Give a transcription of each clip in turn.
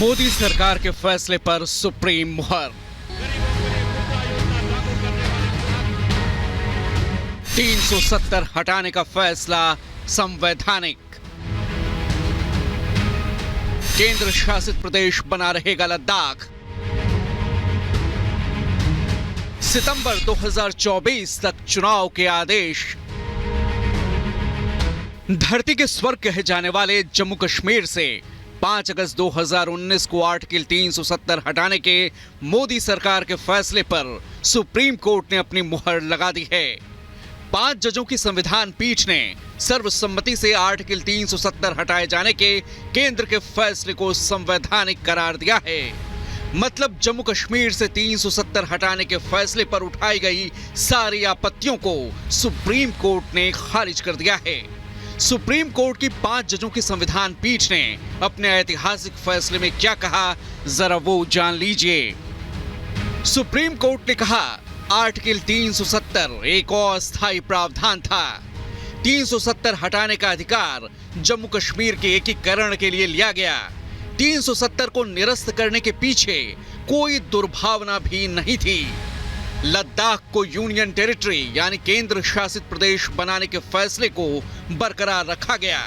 मोदी सरकार के फैसले पर सुप्रीम मुहर। 370 हटाने का फैसला संवैधानिक। केंद्र शासित प्रदेश बना रहेगा लद्दाख। सितंबर 2024 तक चुनाव के आदेश। धरती के स्वर्ग कहे जाने वाले जम्मू कश्मीर से 5 अगस्त 2019 को आर्टिकल 370 हटाने के मोदी सरकार के फैसले पर सुप्रीम कोर्ट ने अपनी मुहर लगा दी है। 5 जजों की संविधान पीठ ने सर्वसम्मति से आर्टिकल 370 हटाए जाने के केंद्र के फैसले को संवैधानिक करार दिया है। मतलब जम्मू कश्मीर से 370 हटाने के फैसले पर उठाई गई सारी आपत्तियों को सुप्रीम कोर्ट ने खारिज कर दिया है। सुप्रीम कोर्ट की 5 जजों की संविधान पीठ ने अपने ऐतिहासिक फैसले में क्या कहा, जरा वो जान लीजिए। सुप्रीम कोर्ट ने कहा, आर्टिकल 370 एक अस्थायी प्रावधान था। 370 हटाने का अधिकार जम्मू कश्मीर के एकीकरण के लिए लिया गया। 370 को निरस्त करने के पीछे कोई दुर्भावना भी नहीं थी। लद्दाख को यूनियन टेरिटरी यानी केंद्र शासित प्रदेश बनाने के फैसले को बरकरार रखा गया।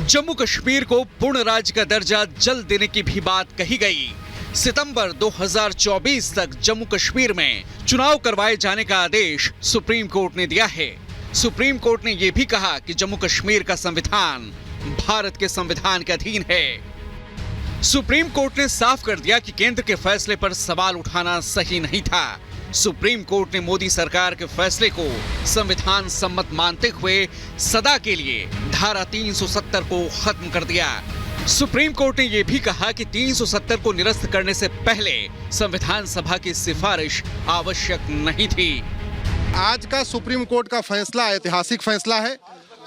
जम्मू कश्मीर को पूर्ण राज्य का दर्जा जल्द देने की भी बात कही गई। सितंबर 2024 तक जम्मू कश्मीर में चुनाव करवाए जाने का आदेश सुप्रीम कोर्ट ने दिया है। सुप्रीम कोर्ट ने यह भी कहा कि जम्मू कश्मीर का संविधान भारत के संविधान के अधीन है। सुप्रीम कोर्ट ने साफ कर दिया कि केंद्र के फैसले पर सवाल उठाना सही नहीं था। सुप्रीम कोर्ट ने मोदी सरकार के फैसले को संविधान सम्मत मानते हुए सदा के लिए धारा 370 को खत्म कर दिया। सुप्रीम कोर्ट ने यह भी कहा कि 370 को निरस्त करने से पहले संविधान सभा की सिफारिश आवश्यक नहीं थी। आज का सुप्रीम कोर्ट का फैसला ऐतिहासिक फैसला है।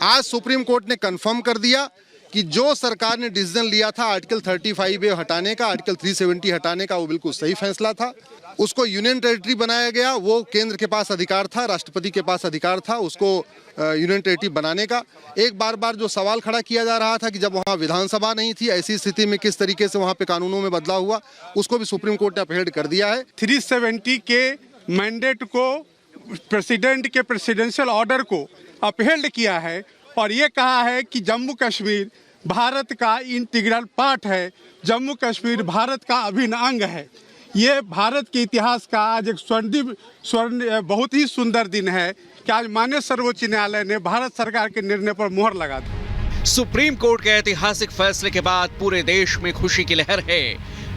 आज सुप्रीम कोर्ट ने कंफर्म कर दिया कि जो सरकार ने डिसीजन लिया था आर्टिकल 35A हटाने का, आर्टिकल 370 हटाने का, वो बिल्कुल सही फैसला था। उसको यूनियन टेरिटरी बनाया गया, वो केंद्र के पास अधिकार था, राष्ट्रपति के पास अधिकार था उसको यूनियन टेरिटरी बनाने का। एक बार जो सवाल खड़ा किया जा रहा था कि जब वहाँ विधानसभा नहीं थी, ऐसी स्थिति में किस तरीके से वहाँ पे कानूनों में बदलाव हुआ, उसको भी सुप्रीम कोर्ट ने अपहेल्ड कर दिया है। 370 के मैंडेट को, प्रेसिडेंट के प्रेसिडेंशियल ऑर्डर को अपहेल्ड किया है और ये कहा है कि जम्मू कश्मीर भारत का इंटीग्रल पार्ट है। जम्मू कश्मीर भारत का अभिन्न अंग है। ये भारत के इतिहास का आज एक स्वर्ण बहुत ही सुंदर दिन है कि आज माननीय सर्वोच्च न्यायालय ने भारत सरकार के निर्णय पर मुहर लगा दी। सुप्रीम कोर्ट के ऐतिहासिक फैसले के बाद पूरे देश में खुशी की लहर है।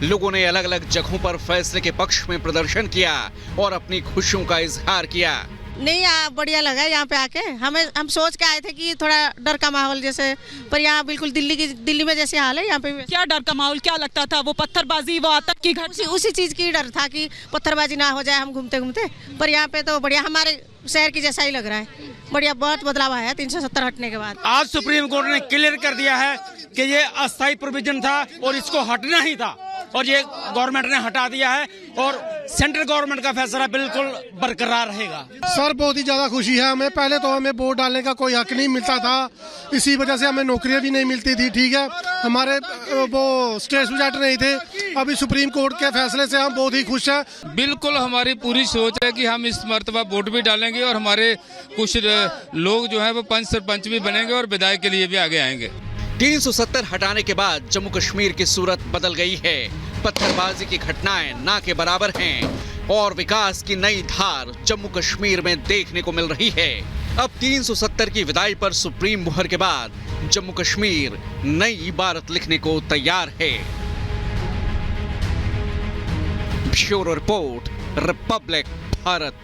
लोगों ने अलग अलग जगहों पर फैसले के पक्ष में प्रदर्शन किया और अपनी खुशियों का इजहार किया। नहीं, बढ़िया लगा यहाँ पे आके। हम सोच के आए थे कि थोड़ा डर का माहौल जैसे, पर यहाँ बिल्कुल दिल्ली में जैसे हाल है यहाँ पे। क्या डर का माहौल क्या लगता था? वो पत्थरबाजी, वो आतंक की घटना, उसी चीज की डर था कि पत्थरबाजी ना हो जाए हम घूमते घूमते। पर यहाँ पे तो बढ़िया हमारे शहर की जैसा ही लग रहा है। बढ़िया, बहुत बदलाव आया 370 हटने के बाद। आज सुप्रीम कोर्ट ने क्लियर कर दिया है कि ये अस्थायी प्रोविजन था और इसको हटना ही था और ये गवर्नमेंट ने हटा दिया है और सेंट्रल गवर्नमेंट का फैसला बिल्कुल बरकरार रहेगा। सर बहुत ही ज्यादा खुशी है हमें। पहले तो हमें वोट डालने का कोई हक नहीं मिलता था, इसी वजह से हमें नौकरियां भी नहीं मिलती थी। ठीक है, हमारे वो स्टेट सब्जेक्ट नहीं थे। अभी सुप्रीम कोर्ट के फैसले से हम बहुत ही खुश हैं। बिल्कुल हमारी पूरी सोच है कि हम इस मर्तबा वोट भी डालेंगे और हमारे कुछ लोग जो है वो पंच सरपंच भी बनेंगे और विधायक के लिए भी आगे आएंगे। 370 हटाने के बाद जम्मू कश्मीर की सूरत बदल गई है। पत्थरबाजी की घटनाएं ना के बराबर हैं और विकास की नई धार जम्मू कश्मीर में देखने को मिल रही है। अब 370 की विदाई पर सुप्रीम मुहर के बाद जम्मू कश्मीर नई इबारत लिखने को तैयार है। Bureau report, Republic Bharat.